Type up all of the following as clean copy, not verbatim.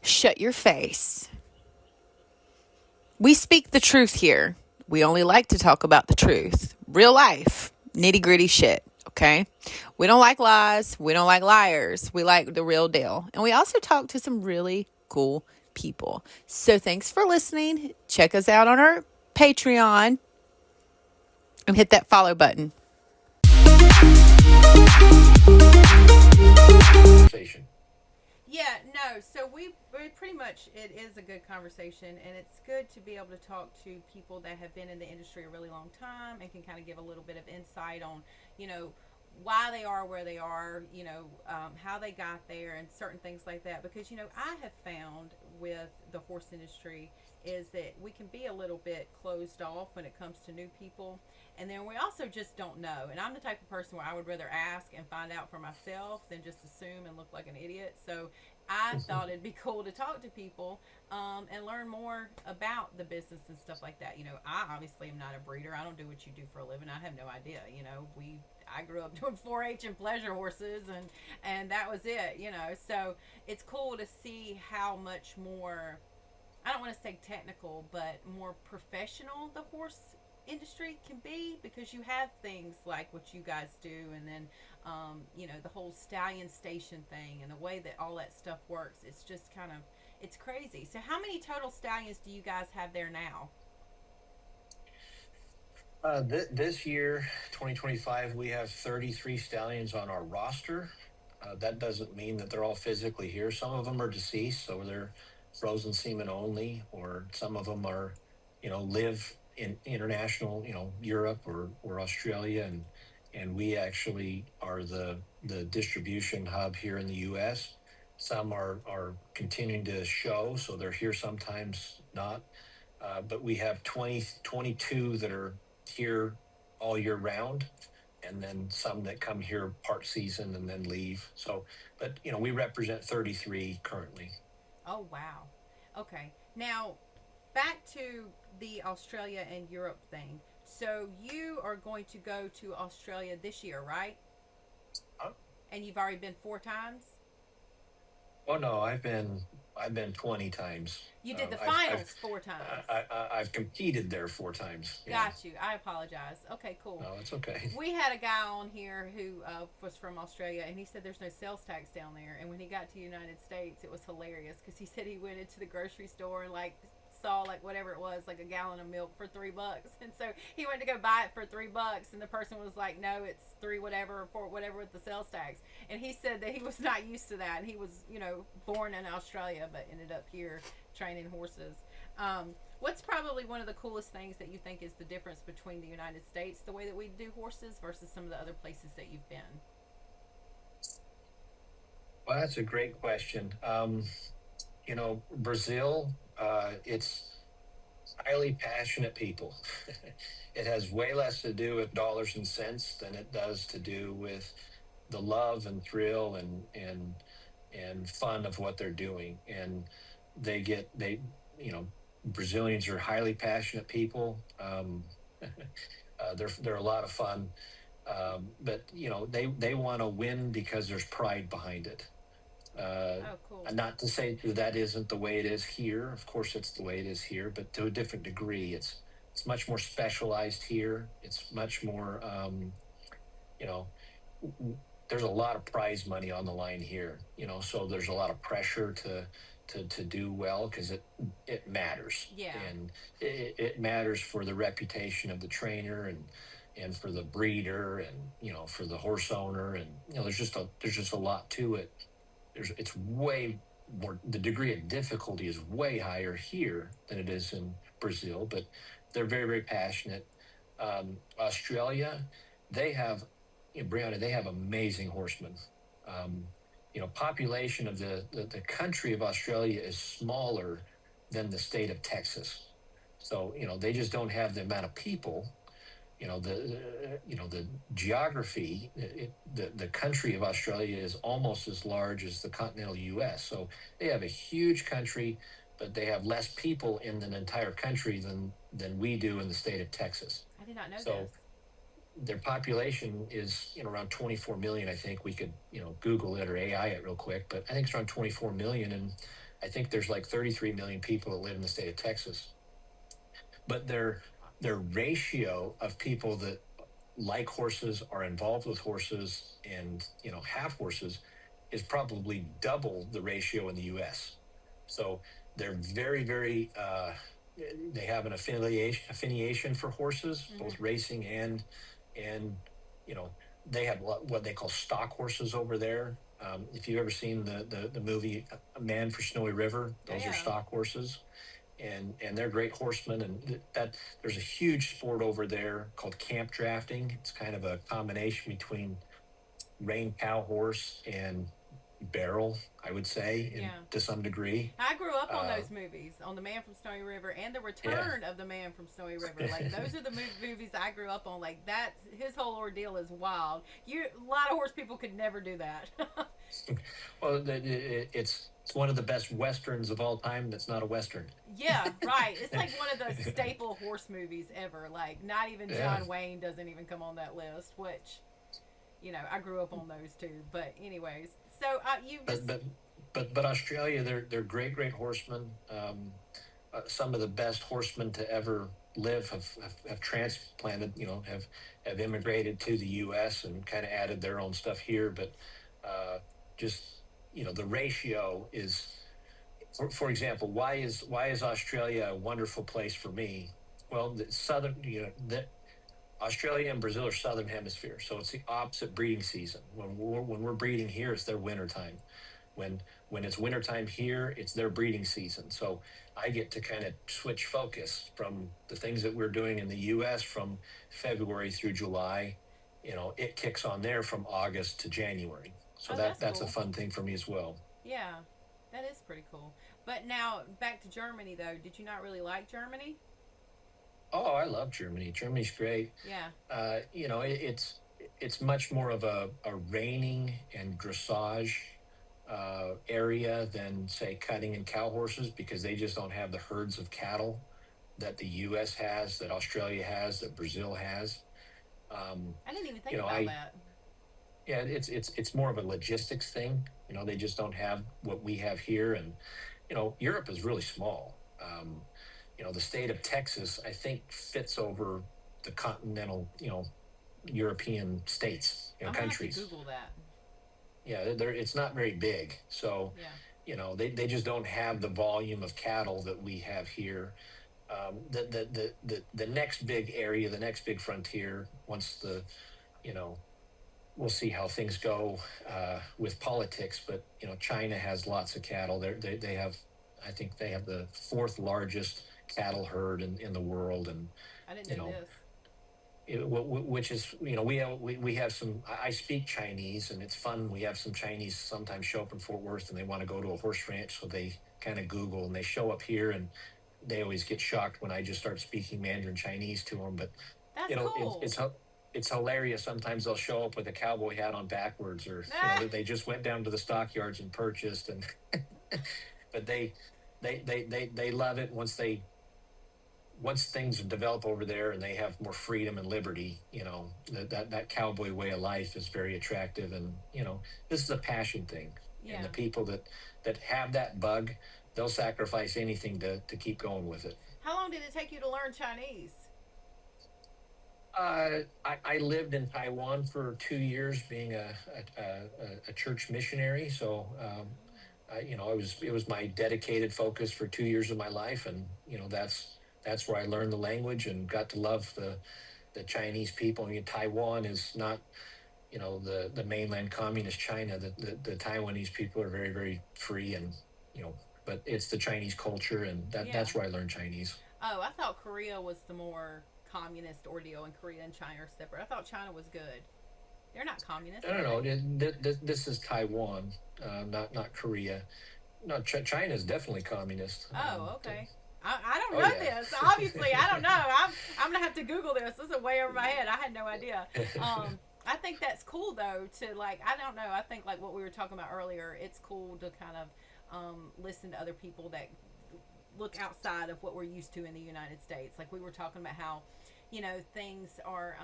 Shut your face. We speak the truth here. We only like to talk about the truth. Real life, nitty gritty shit, okay? We don't like lies. We don't like liars. We like the real deal. And we also talk to some really cool people. So thanks for listening. Check us out on our Patreon and hit that follow button. Yeah, no. So we pretty much, it is a good conversation, and it's good to be able to talk to people that have been in the industry a really long time and can kind of give a little bit of insight on, you know, why they are where they are, how they got there, and certain things like that. Because I have found with the horse industry is that we can be a little bit closed off when it comes to new people, and then we also just don't know. And I'm the type of person where I would rather ask and find out for myself than just assume and look like an idiot. So I thought it'd be cool to talk to people and learn more about the business and stuff like that. I obviously am not a breeder. I don't do what you do for a living. I have no idea. I grew up doing 4-H and pleasure horses, and that was it. So it's cool to see how much more, I don't want to say technical, but more professional the horse industry can be, because you have things like what you guys do, and then the whole stallion station thing and the way that all that stuff works. It's just kind of, it's crazy. So how many total stallions do you guys have there now? This year, 2025, we have 33 stallions on our roster. That doesn't mean that they're all physically here. Some of them are deceased, so they're frozen semen only, or some of them are, live in international, Europe or Australia, and we actually are the distribution hub here in the U.S. Some are continuing to show, so they're here sometimes not. But we have 22 that are here all year round, and then some that come here part season and then leave. So, but we represent 33 currently. Oh, wow. Okay. Now, back to the Australia and Europe thing. So you are going to go to Australia this year, right? Uh, And you've already been 4 times? Oh no, I've been 20 times. You did the I've finals 4 times. I've competed there 4 times. Yeah. Got you. I apologize. Okay, cool. No, it's okay. We had a guy on here who was from Australia, and he said there's no sales tax down there. And when he got to the United States, it was hilarious because he said he went into the grocery store and saw whatever it was, like a gallon of milk for $3, and so he went to go buy it for $3, and the person was like, "No, it's three whatever or four whatever with the sales tax." And he said that he was not used to that, and he was born in Australia but ended up here training horses. What's probably one of the coolest things that you think is the difference between the United States, the way that we do horses, versus some of the other places that you've been? Well, that's a great question. Brazil, it's highly passionate people. It has way less to do with dollars and cents than it does to do with the love and thrill and fun of what they're doing. And they Brazilians are highly passionate people. They're a lot of fun. But they want to win because there's pride behind it. Uh, Oh, cool. and not to say that isn't the way it is here. Of course, it's the way it is here, but to a different degree. It's much more specialized here. It's much more, you know, there's a lot of prize money on the line here. So there's a lot of pressure to do well because it matters, Yeah. and it matters for the reputation of the trainer and for the breeder and for the horse owner, and there's just a lot to it. It's way more, the degree of difficulty is way higher here than it is in Brazil, but they're very, very passionate. Australia, they have, Brianna, they have amazing horsemen. Um, Population of the country of Australia is smaller than the state of Texas. So, they just don't have the amount of people. The geography, the country of Australia is almost as large as the continental U.S. So they have a huge country, but they have less people in an entire country than we do in the state of Texas. I did not know So this. their population is around 24 million. I think we could Google it or AI it real quick, but I think it's around 24 million, and I think there's like 33 million people that live in the state of Texas, but their ratio of people that like horses, are involved with horses, and have horses is probably double the ratio in the U.S. So they're very, very. They have an affiliation for horses, Hmm. both racing and you know they have what they call stock horses over there. If you've ever seen the movie A Man for Snowy River, Oh those are yeah. stock horses, and they're great horsemen. And that there's a huge sport over there called camp drafting. It's kind of a combination between rein cow horse and barrel, I would say, in Yeah. to some degree. I grew up on Uh, those movies, on The Man from Snowy River and The yeah. Return of the Man from Snowy River. Like those are the movies I grew up on. Like that, his whole ordeal is wild. A lot of horse people could never do that. Well, it's one of the best westerns of all time. That's not a western. Yeah, right. It's like one of the staple horse movies ever. Like not even Yeah, John Wayne doesn't even come on that list, which I grew up on those too. But anyways, so you just but but but Australia, they're great horsemen. Some of the best horsemen to ever live have transplanted, have immigrated to the U.S. and kind of added their own stuff here. But uh, just the ratio is, for example, why is Australia a wonderful place for me? Well, the southern, the Australia and Brazil are southern hemisphere, so it's the opposite breeding season. When we're breeding here, it's their winter time. When it's wintertime here, it's their breeding season. So I get to kind of switch focus from the things that we're doing in the US from February through July. It kicks on there from August to January. So oh, that that's that's a cool. fun thing for me as well. Yeah, that is pretty cool. But now back to Germany though. Did you not really like Germany? Oh, I love Germany. Germany's great. Yeah. It's much more of a reining and dressage area than say cutting and cow horses, because they just don't have the herds of cattle that the U.S. has, that Australia has, that Brazil has. Um, I didn't even you think know, about I that. Yeah, it's more of a logistics thing. They just don't have what we have here, and Europe is really small. The state of Texas, I think, fits over the continental, European states, I'm gonna have to countries. Google that. Yeah, it's not very big. So, Yeah. they just don't have the volume of cattle that we have here. The next big area, the next big frontier, once you know, we'll see how things go with politics, but, China has lots of cattle. They have, I think they have the fourth largest cattle herd in the world. And, I didn't you know know, this. which is, we have some. I speak Chinese, and it's fun. We have some Chinese sometimes show up in Fort Worth, and they want to go to a horse ranch, so they kind of Google and they show up here, and they always get shocked when I just start speaking Mandarin Chinese to them. But That's cool. it's hilarious. Sometimes they'll show up with a cowboy hat on backwards, or Ah, that they just went down to the stockyards and purchased, and but they love it once things develop over there and they have more freedom and liberty. That cowboy way of life is very attractive. And this is a passion thing, and yeah. the people that have that bug, they'll sacrifice anything to keep going with it. How long did it take you to learn Chinese? I lived in Taiwan for 2 years, being a church missionary. So it was my dedicated focus for 2 years of my life, and that's where I learned the language and got to love the Chinese people. I mean, Taiwan is not the mainland communist China. The Taiwanese people are very, very free, and but it's the Chinese culture, and Yeah. that's where I learned Chinese. Oh, I thought Korea was the more communist ordeal, and Korea and China are separate. I thought China was good. They're not communist, I don't are know. they? This is Taiwan, not Korea. No, China is definitely communist. Oh, okay. I don't Oh know yeah. this. Obviously, I don't know. I'm gonna have to Google this. This is way over my head. I had no idea. I think that's cool though. To like, I don't know. I think like what we were talking about earlier. It's cool to kind of listen to other people that look outside of what we're used to in the United States. Like we were talking about how, things are.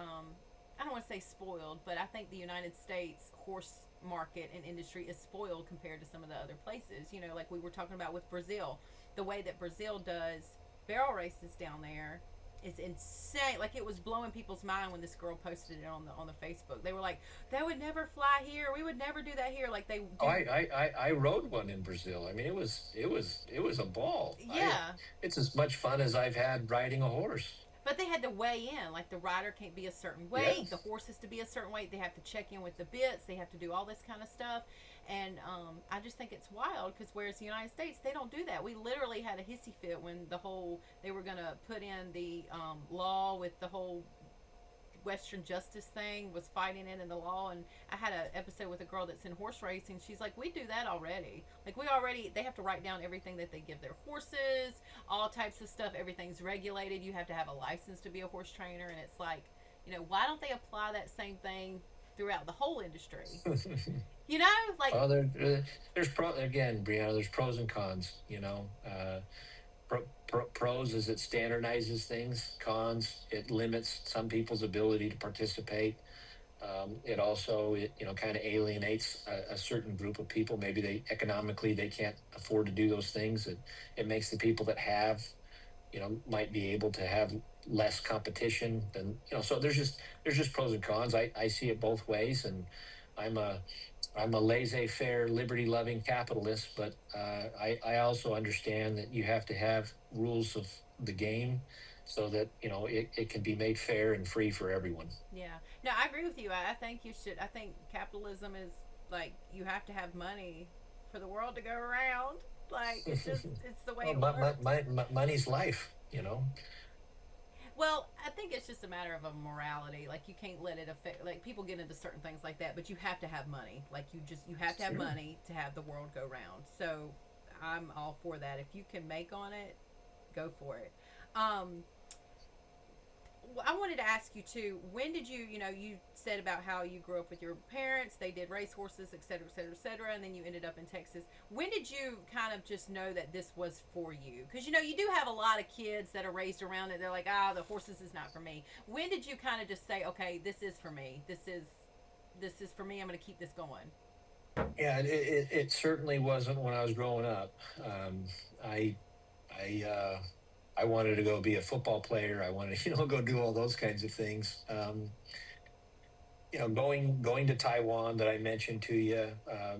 I don't want to say spoiled, but I think the United States horse market and industry is spoiled compared to some of the other places. You know, like we were talking about with Brazil, the way that Brazil does barrel races down there is insane. Like it was blowing people's mind when this girl posted it on the Facebook. They were like, "That would never fly here. We would never do that here." Like they Oh, do. I rode one in Brazil. I mean, it was a ball. Yeah, It's as much fun as I've had riding a horse. but they had to weigh in. Like the rider can't be a certain weight, the Yes. horse has to be a certain weight. They have to check in with the bits. They have to do all this kind of stuff, and I just think it's wild because whereas the United States they don't do that. We literally had a hissy fit when the whole they were gonna put in the law with the whole Western justice thing was fighting it in the law. And I had an episode with a girl that's in horse racing. She's like, we do that already. Like we already, they have to write down everything that they give their horses, all types of stuff. Everything's regulated. You have to have a license to be a horse trainer. And it's like, you know, why don't they apply that same thing throughout the whole industry? You know, like, Well, there's again, Brianna. There's pros and cons. Pros is it standardizes things. Cons, it limits some people's ability to participate. It also, kind of alienates a certain group of people. Maybe they economically they can't afford to do those things. It makes the people that have, might be able to have less competition than. So there's just pros and cons. I see it both ways, and I'm a I'm a laissez-faire, liberty-loving capitalist, but I also understand that you have to have rules of the game so that it can be made fair and free for everyone. yeah. No, I agree with you. I think you should. I think capitalism is like you have to have money for the world to go around. Like it's just it's the way Well, it works. money's life. Well, I think it's just a matter of a morality. Like you can't let it affect. Like people get into certain things like that, but you have to have money. Like you have to have Sure. money to have the world go round. So I'm all for that. If you can make on it, go for it. Um, I wanted to ask you too. When did you said about how you grew up with your parents? They did race horses, et cetera, et cetera, et cetera, and then you ended up in Texas. When did you kind of just know that this was for you? Because you do have a lot of kids that are raised around it. They're like, the horses is not for me. When did you kind of just say, okay, this is for me. This is for me. I'm going to keep this going. Yeah, it certainly wasn't when I was growing up. I I I wanted to go be a football player. I wanted to go do all those kinds of things. Going to Taiwan that I mentioned to you,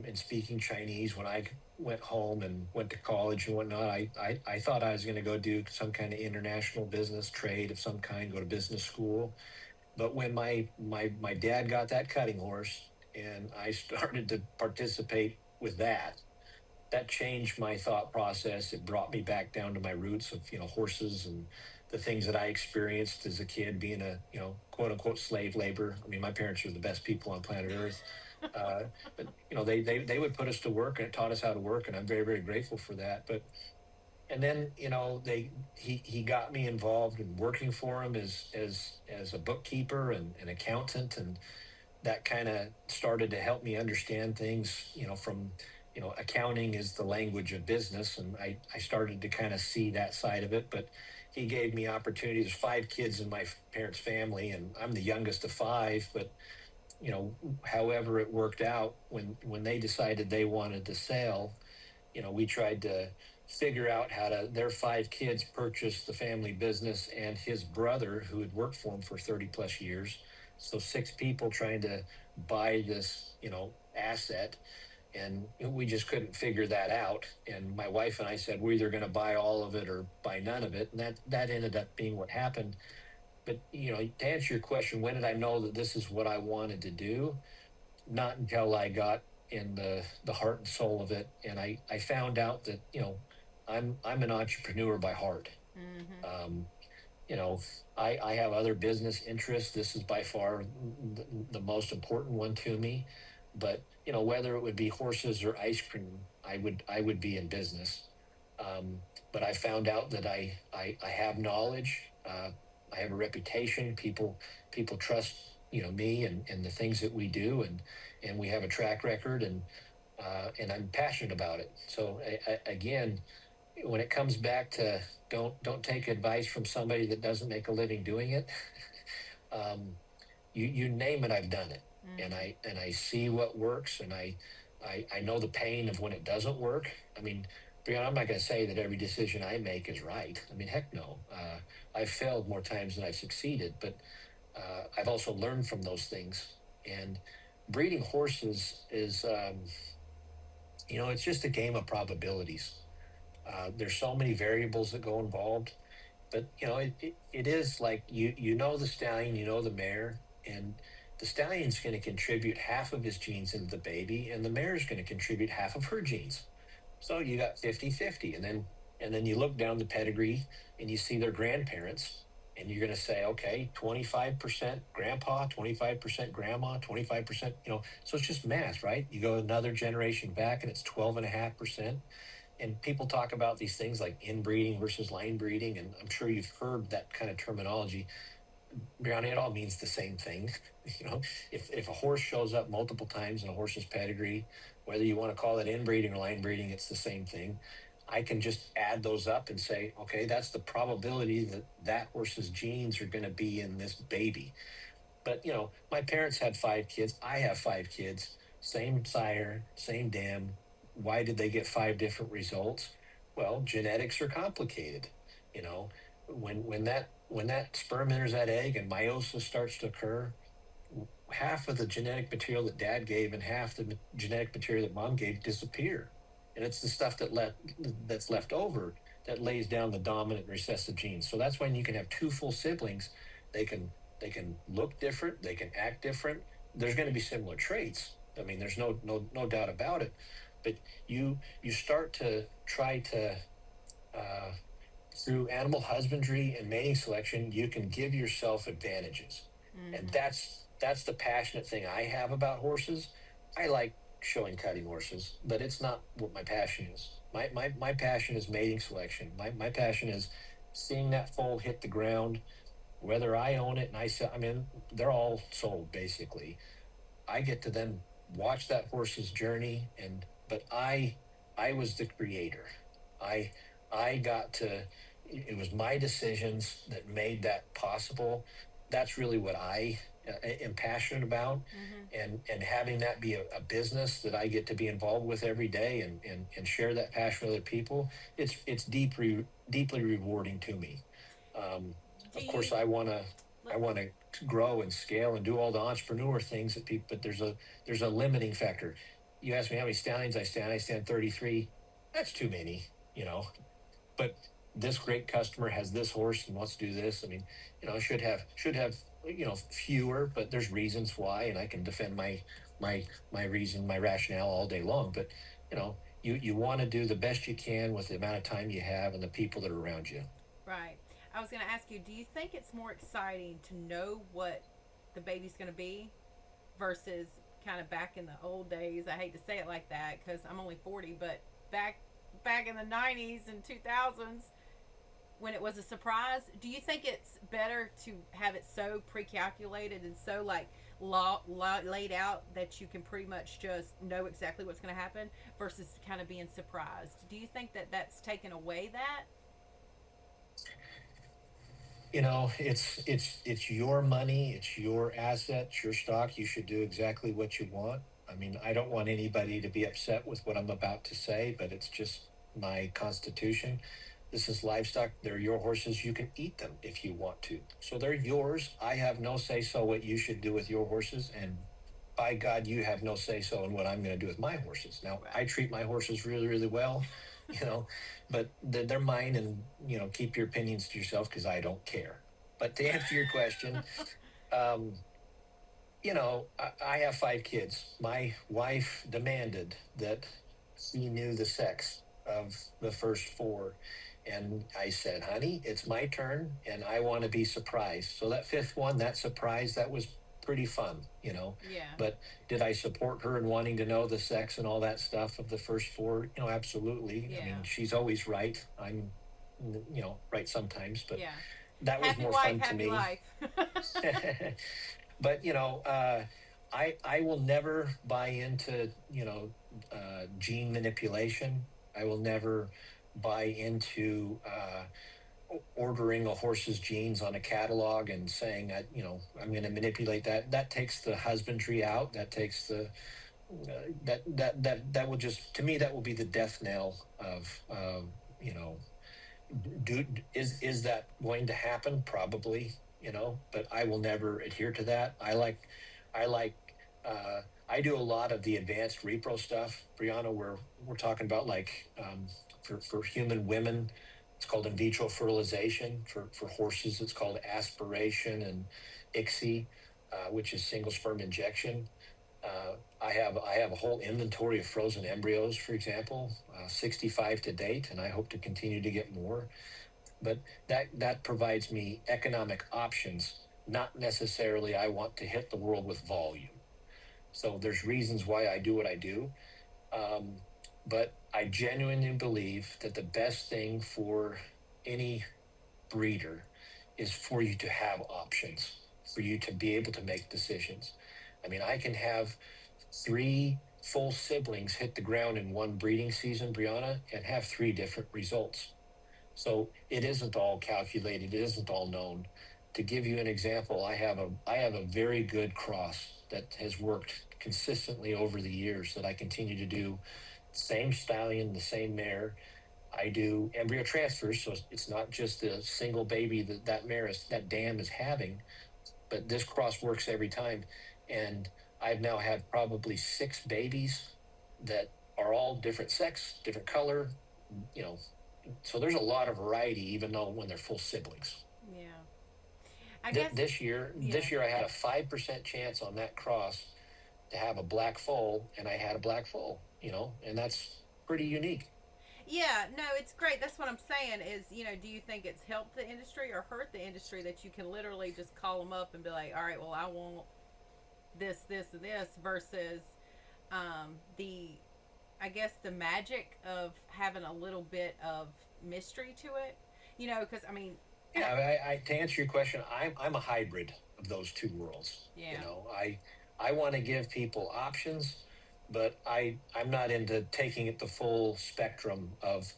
and speaking Chinese when I went home and went to college and whatnot. I thought I was going to go do some kind of international business trade of some kind, go to business school. But when my dad got that cutting horse and I started to participate with that changed my thought process. It brought me back down to my roots of horses and the things that I experienced as a kid, being a quote unquote slave labor. I mean, my parents were the best people on planet Earth, uh, but they would put us to work and it taught us how to work, and I'm very very grateful for that. But and then they he got me involved in working for him as a bookkeeper and an accountant, and that kind of started to help me understand things, from, accounting is the language of business. And I started to kind of see that side of it. But he gave me opportunities. There's five kids in my parents' family, and I'm the youngest of five. But, however it worked out when they decided they wanted to sell, we tried to figure out how to, their five kids purchased the family business and his brother who had worked for him for 30 plus years. So six people trying to buy this, asset. And we just couldn't figure that out. And my wife and I said, we're either going to buy all of it or buy none of it. And that ended up being what happened. But, to answer your question, when did I know that this is what I wanted to do? Not until I got in the heart and soul of it, and I found out that I'm an entrepreneur by heart. Mm-hmm. Um, you know, I have other business interests. This is by far the most important one to me. But whether it would be horses or ice cream, I would be in business. Um, but I found out that I have knowledge. I have a reputation. People trust me and the things that we do, and we have a track record, and I'm passionate about it. So again, when it comes back to don't take advice from somebody that doesn't make a living doing it. um, you name it, I've done it. and Mm-hmm. I see what works, and I know the pain of when it doesn't work. I mean, Brianna, I'm not going to say that every decision I make is right. I mean, heck no. I've failed more times than I've succeeded, but I've also learned from those things. And breeding horses is, it's just a game of probabilities. There's so many variables that go involved, but it is like you know the stallion, you know the mare, and the stallion's going to contribute half of his genes into the baby, and the mare is going to contribute half of her genes. So you got 50-50, and then you look down the pedigree and you see their grandparents, and you're going to say, okay, 25% grandpa, 25% grandma, 25%, so it's just math, right? You go another generation back and it's 12.5%. And people talk about these things like inbreeding versus line breeding, and I'm sure you've heard that kind of terminology. Brianna, it all means the same thing. you know if a horse shows up multiple times in a horse's pedigree, whether you want to call it inbreeding or line breeding, it's the same thing. I can just add those up and say, okay, that's the probability that that horse's genes are going to be in this baby. But my parents had 5 kids, I have 5 kids, same sire, same dam. Why did they get 5 different results? Well, genetics are complicated. you know when that sperm enters that egg and meiosis starts to occur, half of the genetic material that dad gave and half the genetic material that mom gave disappear, and it's the stuff that's left over that lays down the dominant recessive genes. So that's when you can have two full siblings. They can they can look different, they can act different. There's going to be similar traits. I mean, there's no doubt about it. But you start to try to, uh, through animal husbandry and mating selection, you can give yourself advantages. And Mm-hmm. that's the passionate thing I have about horses. I like showing cutting horses, but it's not what my passion is. My passion is mating selection. My passion is seeing that foal hit the ground, whether I own it and I sell. I mean, they're all sold basically. I get to then watch that horse's journey, and but I was the creator. I I got to it was my decisions that made that possible. That's really what I am passionate about, Mm-hmm. and having that be a business that I get to be involved with every day, and share that passion with other people. It's deeply rewarding to me. Um, Do of course, you? I want to grow and scale and do all the entrepreneur things that people, but there's a limiting factor. You ask me how many stallions I stand 33. That's too many, you know. But this great customer has this horse and wants to do this. I mean, should have fewer, but there's reasons why, and I can defend my reason, my rationale all day long. But you want to do the best you can with the amount of time you have and the people that are around you. Right. I was going to ask you, do you think it's more exciting to know what the baby's going to be versus kind of back in the old days? I hate to say it like that because I'm only 40, but back in the 90s and 2000s when it was a surprise, do you think it's better to have it so pre-calculated and so like laid out that you can pretty much just know exactly what's going to happen versus kind of being surprised? Do you think that that's taken away that? It's your money, it's your asset, it's your stock. You should do exactly what you want. I mean, I don't want anybody to be upset with what I'm about to say, but it's just my constitution. This is livestock. They're your horses. You can eat them if you want to. So they're yours. I have no say so what you should do with your horses, and by God, you have no say so in what I'm going to do with my horses. Now, I Right. treat my horses really, really well, you know, but they're mine, and keep your opinions to yourself because I don't care. But to answer your question, um, I have 5 kids. My wife demanded that she knew the sex of the first four. And I said, honey, it's my turn and I want to be surprised. So that fifth one, that surprise, that was pretty fun. Yeah. But did I support her in wanting to know the sex and all that stuff of the first four? Absolutely. I mean, Yeah. she's always right. I'm, right sometimes, but Yeah. that was Happy more wife, fun to happy me. life. But I will never buy into gene manipulation. I will never buy into ordering a horse's genes on a catalog and saying that, I'm going to manipulate that takes the husbandry out. That takes the that will just, to me, that will be the death knell of, you know do is that going to happen? Probably, but I will never adhere to that. I like I do a lot of the advanced repro stuff, Brianna, where we're talking about, like, for human women, it's called in vitro fertilization. For horses, it's called aspiration and ICSI, which is single sperm injection. I have a whole inventory of frozen embryos, for example, 65 to date, and I hope to continue to get more. But that provides me economic options. Not necessarily I want to hit the world with volume. So there's reasons why I do what I do. Um, but I genuinely believe that the best thing for any breeder is for you to have options, for you to be able to make decisions. I mean, I can have three full siblings hit the ground in one breeding season, Brianna, and have three different results. So it isn't all calculated, it isn't all known. To give you an example, I have a very good cross that has worked consistently over the years that I continue to do. Same stallion, the same mare. I do embryo transfers, so it's not just a single baby that dam is having, but this cross works every time. And I've now had probably six babies that are all different sex, different color, you know. So there's a lot of variety, even though when they're full siblings. Yeah. I guess. This Yeah. year I had a 5% chance on that cross to have a black foal, and I had a black foal, and that's pretty unique. Yeah, no, it's great. That's what I'm saying is, do you think it's helped the industry or hurt the industry that you can literally just call them up and be like, all right, well, I want this, this, and this versus the, I guess, the magic of having a little bit of mystery to it? Because, I mean, Yeah, to answer your question, I'm a hybrid of those two worlds. yeah, I want to give people options, but I'm not into taking it the full spectrum of,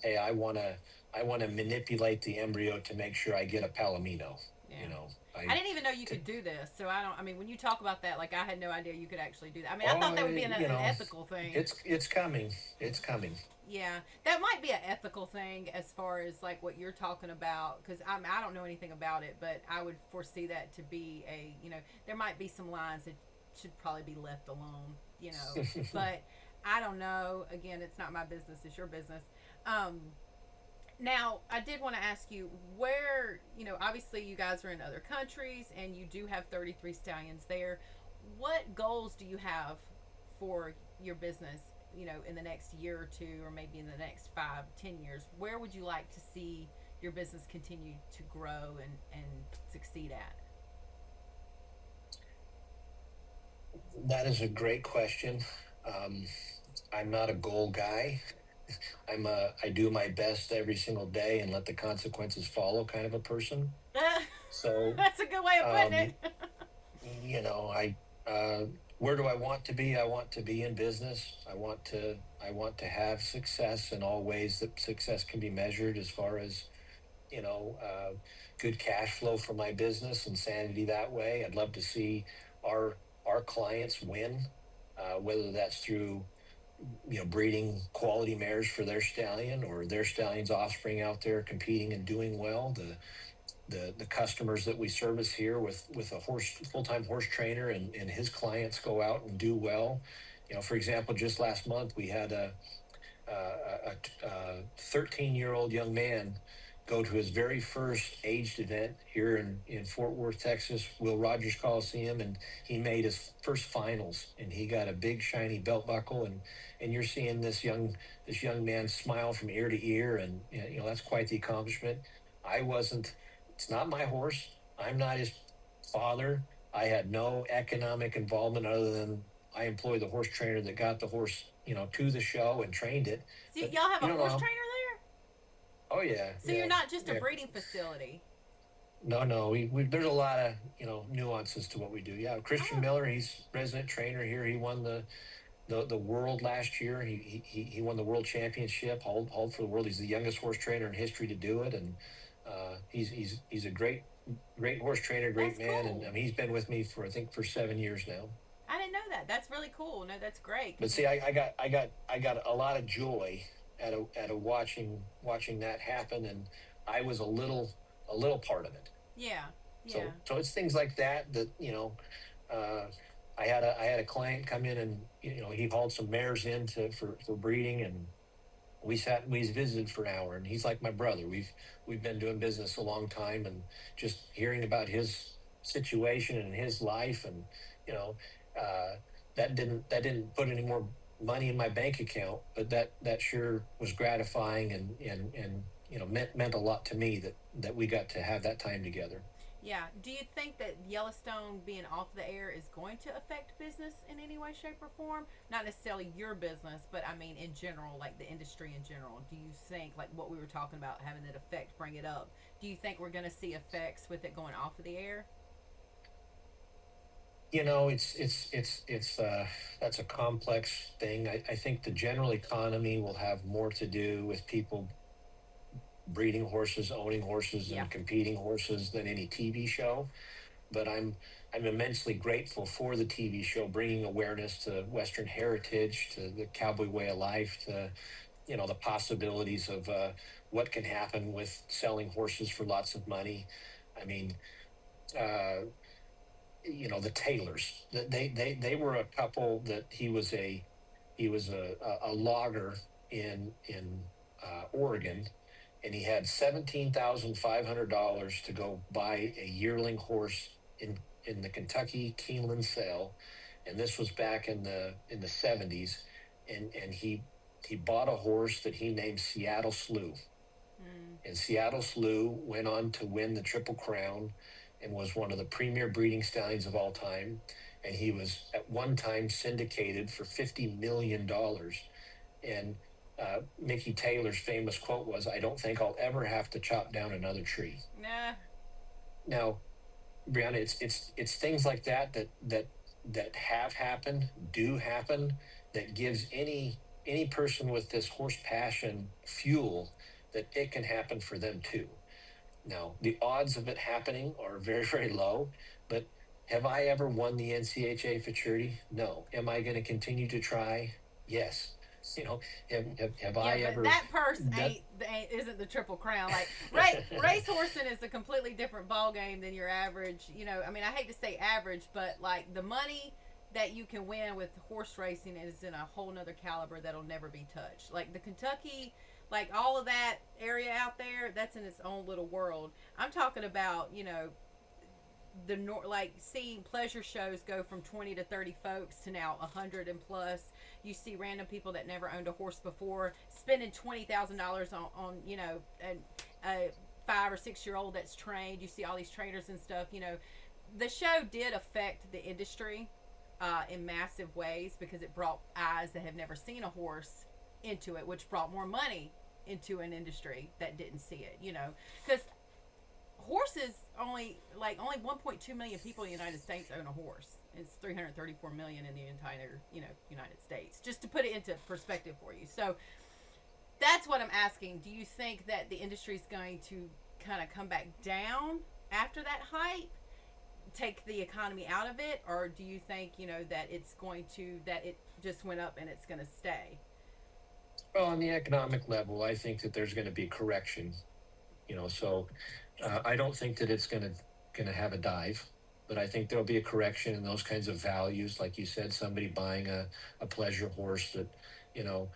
hey, I want to manipulate the embryo to make sure I get a palomino. yeah. You know, I I didn't even know you could do this. So I don't, I mean, when you talk about that, like, I had no idea you could actually do that. I mean, I thought oh, that would be an, you an know, ethical thing. it's coming, it's coming. Yeah, that might be an ethical thing as far as like what you're talking about, because I don't know anything about it, but I would foresee that to be there might be some lines that should probably be left alone. But I don't know. Again, it's not my business; it's your business. Um, Now, I did want to ask you where, obviously you guys are in other countries and you do have 33 stallions there. What goals do you have for your business, in the next year or two, or maybe in the next 5, 10 years? Where would you like to see your business continue to grow and succeed at? That is a great question. Um, I'm not a goal guy. I do my best every single day and let the consequences follow kind of a person. So, That's a good way of putting um, it. I uh, where do I want to be? I want to be in business. I want to have success in all ways that success can be measured, as far as, you know, uh, good cash flow for my business and sanity that way. I'd love to see our our clients win, whether that's through, breeding quality mares for their stallion, or their stallion's offspring out there competing and doing well. The customers that we service here with a full-time horse trainer, and his clients go out and do well. For example, just last month we had a 13-year-old young man go to his very first aged event here in Fort Worth, Texas, Will Rogers Coliseum, and he made his first finals, and he got a big shiny belt buckle, and you're seeing this young man smile from ear to ear, and that's quite the accomplishment. I wasn't. It's not my horse. I'm not his father. I had no economic involvement other than I employed the horse trainer that got the horse, to the show and trained it. So But y'all have a you don't horse know. trainer there? Oh yeah, So you're yeah, not just a yeah. breeding facility. No, no. We there's a lot of nuances to what we do. Yeah, Christian Oh, Miller, he's resident trainer here. He won the world last year. He won the world championship. Hauled for the world. He's the youngest horse trainer in history to do it, and He's a great horse trainer, great That's man, and cool. I mean he's been with me for I think for 7 years now. I didn't know that. That's really cool. No, that's great But because see, I got a lot of joy at a watching that happen, and I was a little part of it. yeah, yeah, So it's things like that. Uh, I had a client come in, and he hauled some mares in for breeding, and we visited for an hour, and he's like my brother. We've been doing business a long time, and just hearing about his situation and his life, and you know uh, that didn't put any more money in my bank account, but that sure was gratifying, and meant a lot to me that we got to have that time together. yeah. Do you think that Yellowstone being off the air is going to affect business in any way, shape, or form? Not necessarily your business, but I mean in general, like the industry in general. Do you think, like what we were talking about, having that effect, bring it up? Do you think we're going to see effects with it going off of the air? It's that's a complex thing. I think the general economy will have more to do with people breeding horses, owning horses, Yeah. and competing horses than any TV show. But I'm immensely grateful for the TV show bringing awareness to Western heritage, to the cowboy way of life, to the possibilities of what can happen with selling horses for lots of money. I mean, uh, the Taylors. They were a couple that he was a logger in Oregon, and he had $17,500 to go buy a yearling horse in the Kentucky Keeneland sale, and this was back in the 70s, and he bought a horse that he named Seattle Slew, Mm. and Seattle Slew went on to win the Triple Crown and was one of the premier breeding stallions of all time. And he was at one time syndicated for $50 million. And Mickey Taylor's famous quote was, "I don't think I'll ever have to chop down another tree." Nah. Now, Brianna, it's things like that have happened, do happen, that gives any person with this horse passion fuel that it can happen for them too. Now, the odds of it happening are very, very low, but have I ever won the NCHA Futurity? No. Am I going to continue to try? Yes. You know, have Yeah, I but ever that purse done? ain't isn't the Triple Crown. Like race horsing is a completely different ball game than your average. I mean, I hate to say average, but like the money that you can win with horse racing is in a whole nother caliber that'll never be touched. Like the Kentucky, like all of that area out there, that's in its own little world. I'm talking about, like seeing pleasure shows go from 20 to 30 folks to now 100 and plus. You see random people that never owned a horse before spending $20,000 on a 5 or 6 year old that's trained. You see all these trainers and stuff. The show did affect the industry in massive ways because it brought eyes that have never seen a horse into it, which brought more money into an industry that didn't see it. Because horses only 1.2 million people in the United States own a horse. It's 334 million in the entire United States. Just to put it into perspective for you. So that's what I'm asking. Do you think that the industry is going to kind of come back down after that hype, take the economy out of it, or do you think that it just went up and it's going to stay? Well, on the economic level, I think that there's going to be correction. So I don't think that it's going to have a dive, but I think there'll be a correction in those kinds of values. Like you said, somebody buying a pleasure horse that you know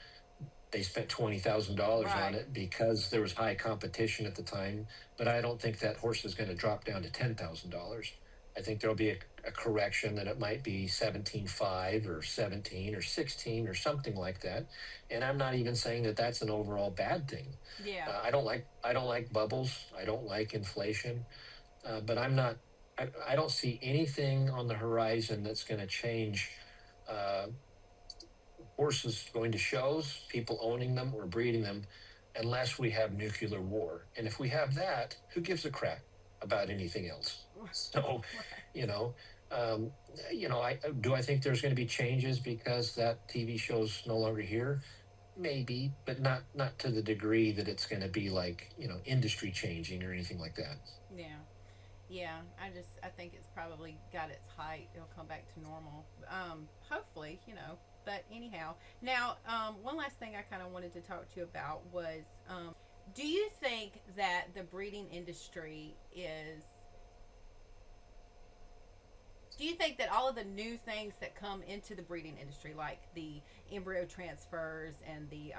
they spent $20,000 on Right. it because there was high competition at the time. But I don't think that horse is going to drop down to $10,000. I think there'll be a correction that it might be 17.5 or 17 or 16 or something like that. And I'm not even saying that that's an overall bad thing. Yeah. I don't like bubbles. I don't like inflation. But I'm not. I don't see anything on the horizon that's going to change uh, horses going to shows, people owning them or breeding them, unless we have nuclear war. And if we have that, who gives a crap about anything else? So, you know, um, I think there's going to be changes because that TV show's no longer here. maybe, but not to the degree that it's going to be like, industry changing or anything like that. Yeah. Yeah, I think it's probably got its height. It'll come back to normal. Hopefully, But anyhow, now one last thing I kind of wanted to talk to you about was, do you think that the breeding industry is? Do you think that all of the new things that come into the breeding industry, like the embryo transfers and the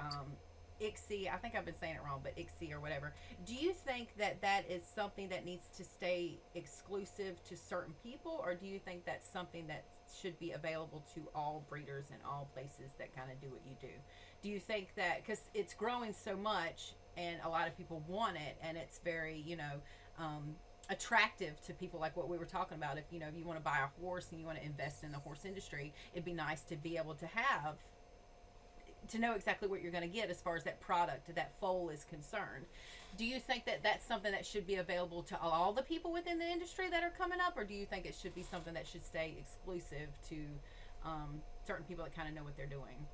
ICSI, I think I've been saying it wrong, but ICSI or whatever, do you think that that is something that needs to stay exclusive to certain people, or do you think that's something that should be available to all breeders in all places that kind of do what you do? Do you think that because it's growing so much and a lot of people want it and it's very, attractive to people, like what we were talking about, if you want to buy a horse and you want to invest in the horse industry, it'd be nice to be able to know exactly what you're going to get as far as that product, that foal is concerned. Do you think that that's something that should be available to all the people within the industry that are coming up, or do you think it should be something that should stay exclusive to certain people that kind of know what they're doing?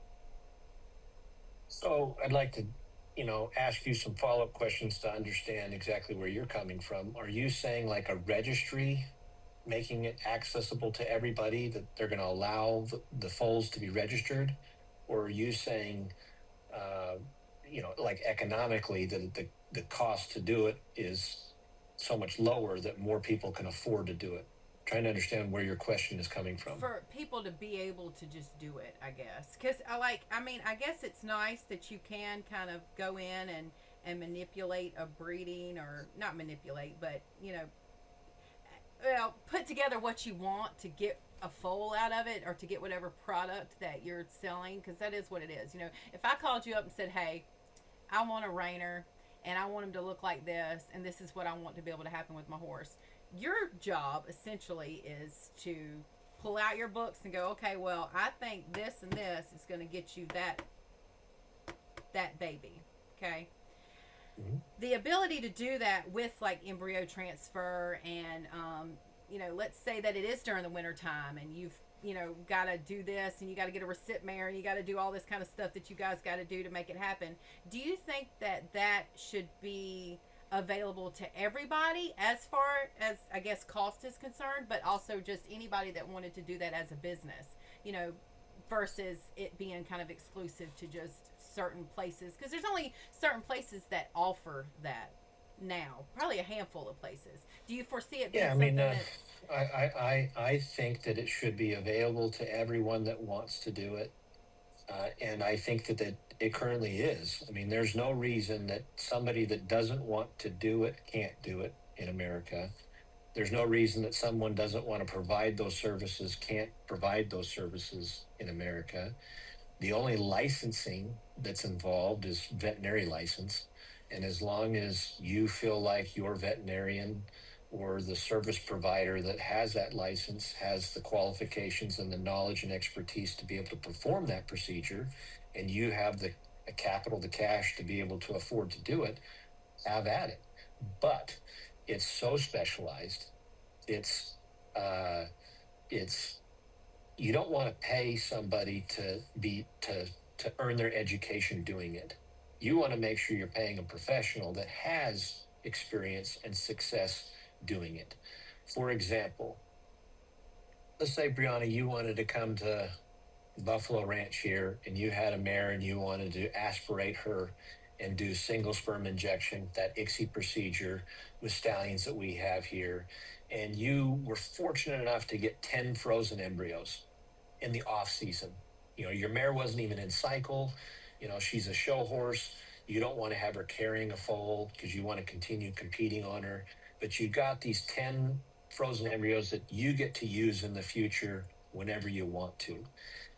So I'd like to, ask you some follow-up questions to understand exactly where you're coming from. Are you saying like a registry making it accessible to everybody, that they're going to allow the foals to be registered? Or are you saying, uh, like economically, the cost to do it is so much lower that more people can afford to do it? Trying to understand where your question is coming from. For people to be able to just do it, I guess. Because I guess it's nice that you can kind of go in and manipulate a breeding, or not manipulate, but well, put together what you want to get a foal out of it, or to get whatever product that you're selling, because that is what it is. If I called you up and said, hey, I want a reiner and I want him to look like this, and this is what I want to be able to happen with my horse. Your job essentially is to pull out your books and go, okay, well, I think this and this is going to get you that baby. Okay, Mhm. the ability to do that with like embryo transfer and let's say that it is during the winter time and you've got to do this and you got to get a recip mare and you got to do all this kind of stuff that you guys got to do to make it happen. Do you think that that should be available to everybody as far as, I guess, cost is concerned, but also just anybody that wanted to do that as a business, you know, versus it being kind of exclusive to just certain places? Because there's only certain places that offer that now, probably a handful of places. Do you foresee it being Yeah, I something mean, that's I think that it should be available to everyone that wants to do it. And I think that it currently is. I mean, there's no reason that somebody that doesn't want to do it can't do it in America. There's no reason that someone doesn't want to provide those services can't provide those services in America. The only licensing that's involved is veterinary license. And as long as you feel like your veterinarian or the service provider that has that license has the qualifications and the knowledge and expertise to be able to perform that procedure, and you have the capital, the cash to be able to afford to do it, have at it. But it's so specialized. It's, uh, it's you don't want to pay somebody to earn their education doing it. You want to make sure you're paying a professional that has experience and success doing it. For example, let's say, Brianna, you wanted to come to Buffalo Ranch here and you had a mare and you wanted to aspirate her and do single sperm injection, that ICSI procedure with stallions that we have here. And you were fortunate enough to get 10 frozen embryos in the off season. Your mare wasn't even in cycle. She's a show horse. You don't want to have her carrying a foal because you want to continue competing on her. But you got these 10 frozen embryos that you get to use in the future whenever you want to.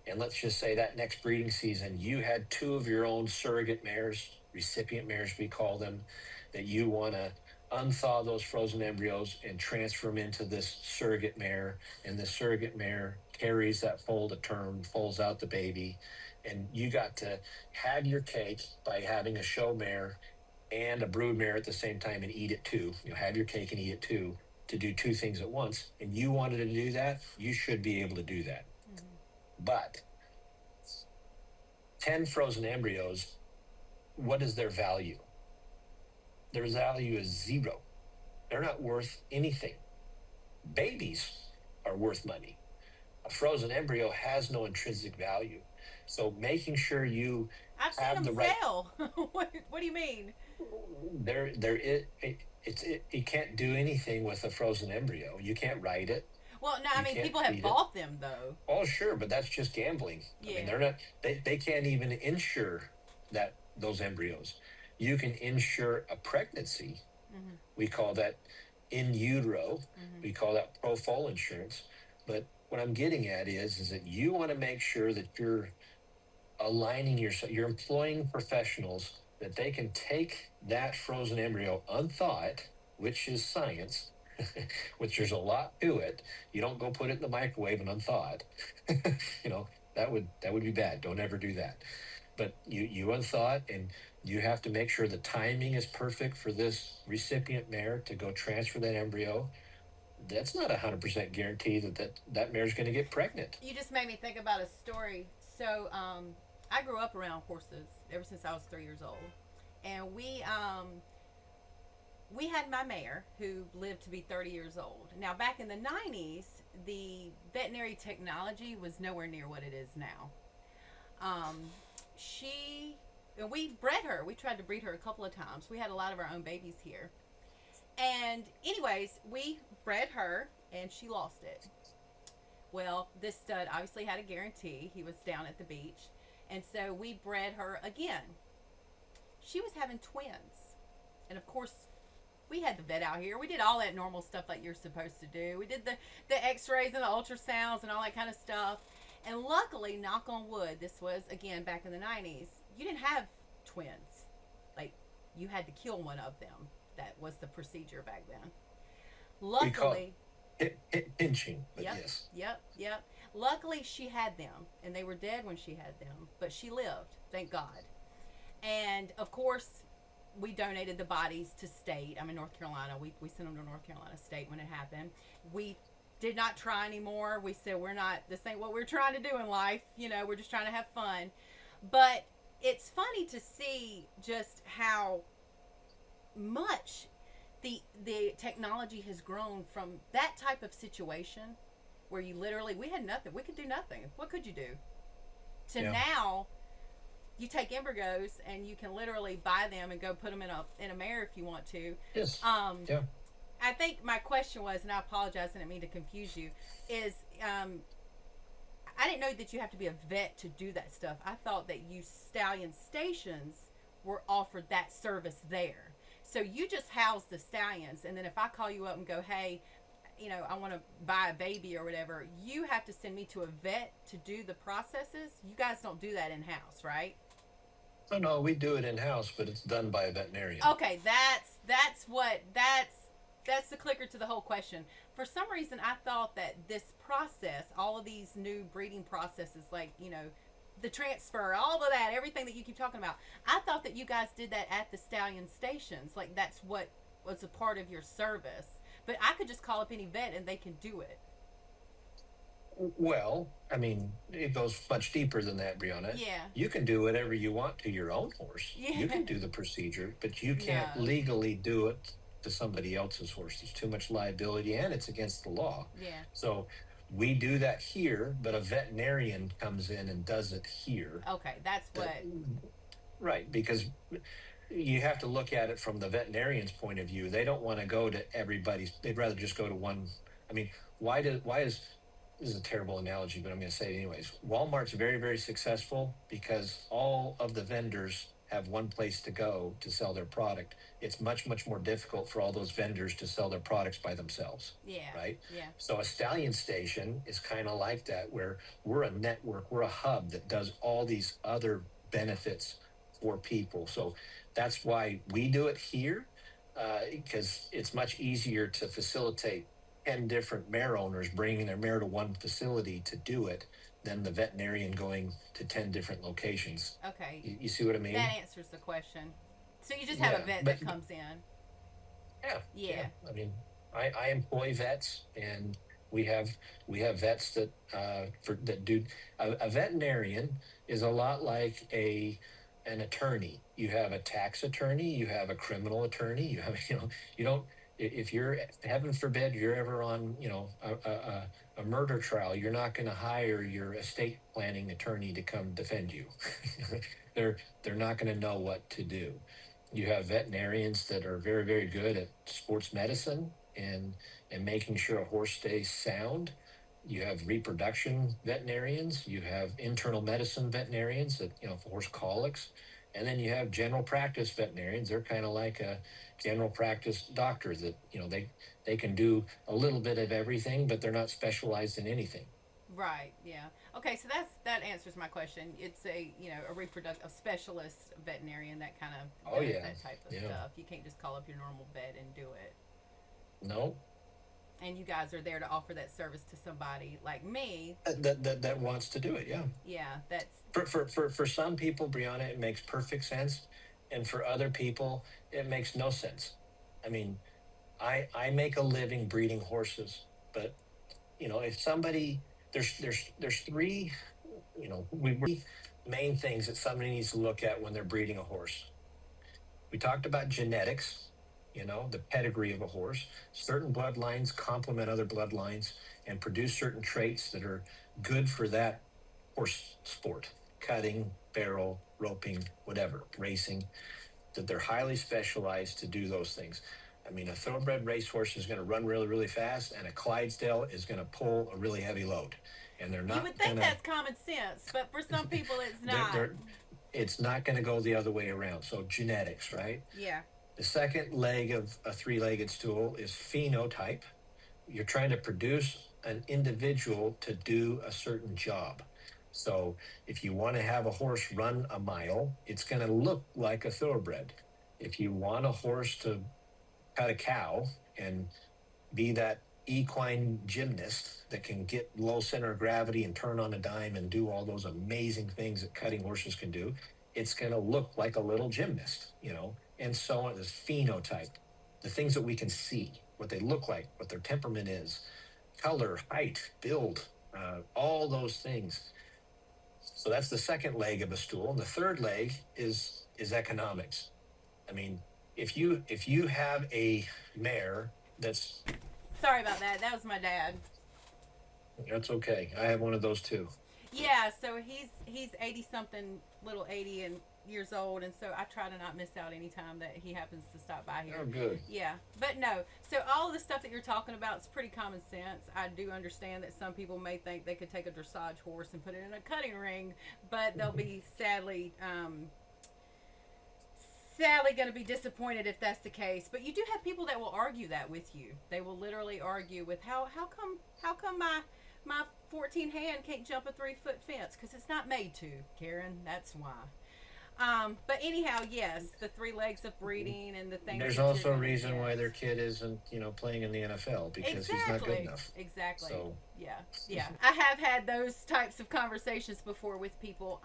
And let's just say that next breeding season, you had two of your own surrogate mares, recipient mares, we call them, that you want to unthaw those frozen embryos and transfer them into this surrogate mare. And the surrogate mare carries that foal to term, foals out the baby. And you got to have your cake by having a show mare and a brood mare at the same time and eat it too. Have your cake and eat it too, to do two things at once. And you wanted to do that, you should be able to do that. mm-hmm. But 10 frozen embryos, what is their value? Their value is zero. They're not worth anything. Babies are worth money. A frozen embryo has no intrinsic value. So making sure you I've seen have them the right sell. What do you mean? there you can't do anything with a frozen embryo. You can't ride it. Well, no, I You mean can't people have feed it. bought them though. Oh, sure, but that's just gambling. I mean, Yeah. they're not. They can't even insure that those embryos. You can insure a pregnancy. Mm-hmm. We call that in utero. Mm-hmm. We call that pro-foal insurance. But what I'm getting at is that you want to make sure that you're aligning yourself, you're employing professionals that they can take that frozen embryo unthought, which is science, which there's a lot to it. You don't go put it in the microwave and unthawed. You know, that would be bad. Don't ever do that. But you unthought, and you have to make sure the timing is perfect for this recipient mare to go transfer that embryo. That's not 100% guarantee that mare's going to get pregnant. You just made me think about a story. So, I grew up around horses ever since I was 3 years old, and we had my mare who lived to be 30 years old. Now, back in the 90s, the veterinary technology was nowhere near what it is now. Um, she and we bred her. We tried to breed her a couple of times. We had a lot of our own babies here. And anyways, we bred her and she lost it. Well, this stud obviously had a guarantee. He was down at the beach. And so we bred her again. She was having twins. And of course, we had the vet out here. We did all that normal stuff like you're supposed to do. We did the x-rays and the ultrasounds and all that kind of stuff. And luckily, knock on wood, this was, again, back in the 90s, you didn't have twins. Like, you had to kill one of them. That was the procedure back then. We call Luckily, pinching, but yep, yes. yep. Luckily, she had them, and they were dead when she had them, but she lived, thank God. And of course, we donated the bodies to state. I'm in North Carolina. We sent them to North Carolina State when it happened. We did not try anymore. We said, this ain't what we're trying to do in life. You know, we're just trying to have fun. But it's funny to see just how much the technology has grown from that type of situation where you literally, we had nothing. We could do nothing. What could you do? To Yeah. now, you take embryos and you can literally buy them and go put them in a mare if you want to. Yes. Um, Yeah. I think my question was, and I apologize, I didn't mean to confuse you, is I didn't know that you have to be a vet to do that stuff. I thought that you stallion stations were offered that service there. So you just house the stallions, and then if I call you up and go, hey, you know, I want to buy a baby or whatever, you have to send me to a vet to do the processes. You guys don't do that in house, right? Oh, no, we do it in house, but it's done by a veterinarian. Okay, that's the clicker to the whole question. For some reason, I thought that this process, all of these new breeding processes, like, you know, the transfer, all of that, everything that you keep talking about, I thought that you guys did that at the stallion stations. Like, that's what was a part of your service. But I could just call up any vet and they can do it. Well, I mean, it goes much deeper than that, Brianna. Yeah. You can do whatever you want to your own horse. Yeah. You can do the procedure, but you can't No. legally do it to somebody else's horse. There's too much liability and it's against the law. Yeah. So we do that here, but a veterinarian comes in and does it here. Okay, that's what. Right, because you have to look at it from the veterinarian's point of view. They don't want to go to everybody's. They'd rather just go to one. I mean, why is this is a terrible analogy, but I'm going to say it anyways. Walmart's very, very successful because all of the vendors have one place to go to sell their product. It's much, much more difficult for all those vendors to sell their products by themselves. Yeah. Right? Yeah. So a stallion station is kind of like that, where we're a network, we're a hub that does all these other benefits for people. So that's why we do it here, because it's much easier to facilitate 10 different mare owners bringing their mare to one facility to do it than the veterinarian going to 10 different locations. Okay. You see what I mean? That answers the question. So you just have a Yeah, vet but- that comes in. Yeah. Yeah. I mean, I employ vets, and We have vets that do. A veterinarian is a lot like a an attorney. You have a tax attorney, you have a criminal attorney, you have you don't if you're, heaven forbid, you're ever on a murder trial, you're not going to hire your estate planning attorney to come defend you. they're they're not going to know what to do. You have veterinarians that are very, very good at sports medicine and making sure a horse stays sound. You have reproduction veterinarians. You have internal medicine veterinarians that, for horse colics. And then you have general practice veterinarians. They're kind of like a general practice doctor that, they can do a little bit of everything, but they're not specialized in anything. Right. Yeah. Okay. So that answers my question. It's a reproductive specialist veterinarian that kind of Oh, does yeah. that type of Yeah. stuff. You can't just call up your normal vet and do it. No, And you guys are there to offer that service to somebody like me. that wants to do it. Yeah. Yeah. That's For some people, Brianna, it makes perfect sense. And for other people, it makes no sense. I mean, I make a living breeding horses, but if somebody, there's three, we main things that somebody needs to look at when they're breeding a horse. We talked about genetics, the pedigree of a horse. Certain bloodlines complement other bloodlines and produce certain traits that are good for that horse sport: cutting, barrel, roping, whatever, racing, that they're highly specialized to do those things. I mean, a thoroughbred racehorse is going to run really, really fast, and a Clydesdale is going to pull a really heavy load. And they're you not would going think to, that's common sense, but for some people it's they're, not. they're, it's not going to go the other way around. So, genetics, right? Yeah. The second leg of a three legged stool is phenotype. You're trying to produce an individual to do a certain job. So if you want to have a horse run a mile, it's going to look like a thoroughbred. If you want a horse to cut a cow and be that equine gymnast that can get low center of gravity and turn on a dime and do all those amazing things that cutting horses can do, it's going to look like a little gymnast. And so on. This phenotype, the things that we can see, what they look like, what their temperament is, color, height, build, all those things. So that's the second leg of a stool. And the third leg is economics. I mean, if you have a mare that's Sorry about that. That was my dad. that's okay. I have one of those too. Yeah, so he's 80 something, little 80 and years old, and so I try to not miss out any time that he happens to stop by here. Oh, good. Yeah, but no. So all of the stuff that you're talking about is pretty common sense. I do understand that some people may think they could take a dressage horse and put it in a cutting ring, but they'll be sadly going to be disappointed if that's the case. But you do have people that will argue that with you. They will literally argue with how come my 14 hand can't jump a 3-foot fence, because it's not made to, Karen. That's why. But anyhow, yes, the three legs of breeding and the things. There's that you're also a gonna reason get. why their kid isn't, playing in the NFL because he's not good enough. Exactly. So Yeah, yeah. I have had those types of conversations before with people.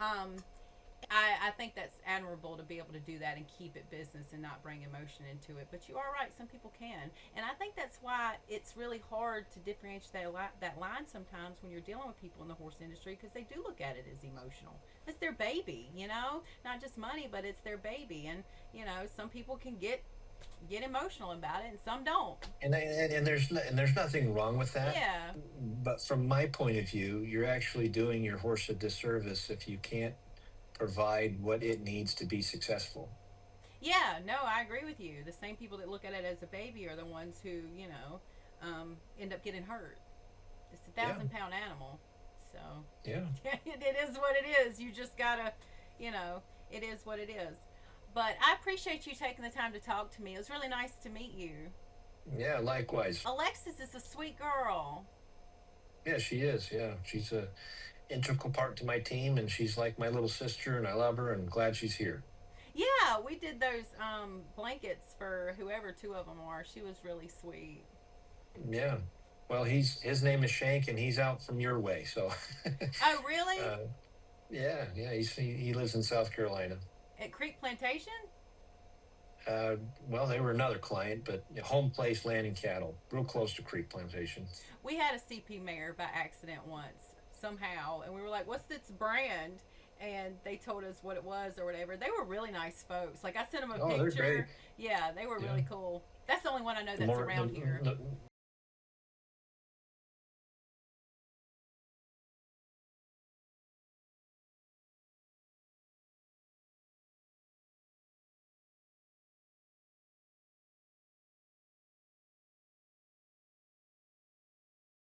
I think that's admirable to be able to do that and keep it business and not bring emotion into it. But you are right, some people can. And I think that's why it's really hard to differentiate that line sometimes when you're dealing with people in the horse industry, because they do look at it as emotional. It's their baby, not just money, but it's their baby. And, some people can get emotional about it and some don't. and there's nothing wrong with that. Yeah. But from my point of view, you're actually doing your horse a disservice if you can't provide what it needs to be successful. Yeah, no, I agree with you. The same people that look at it as a baby are the ones who, end up getting hurt. It's a 1,000-pound animal. So, Yeah. it is what it is. You just gotta, it is what it is. But I appreciate you taking the time to talk to me. It was really nice to meet you. Yeah, likewise. Alexis is a sweet girl. Yeah, she is. Yeah, she's a integral part to my team, and she's like my little sister, and I love her and glad she's here. Yeah, we did those blankets for whoever two of them are. She was really sweet. Yeah. Well, his name is Shank, and he's out from your way. So. Oh, really? Yeah. He lives in South Carolina. At Creek Plantation? Uh, well, they were another client, but Home Place Land and Cattle, real close to Creek Plantation. We had a CP mare by accident once somehow, and we were like, "What's this brand?" And they told us what it was or whatever. They were really nice folks. Like I sent them a Oh, they're great. picture. Yeah, they were Yeah. really cool. That's the only one I know The that's more around here.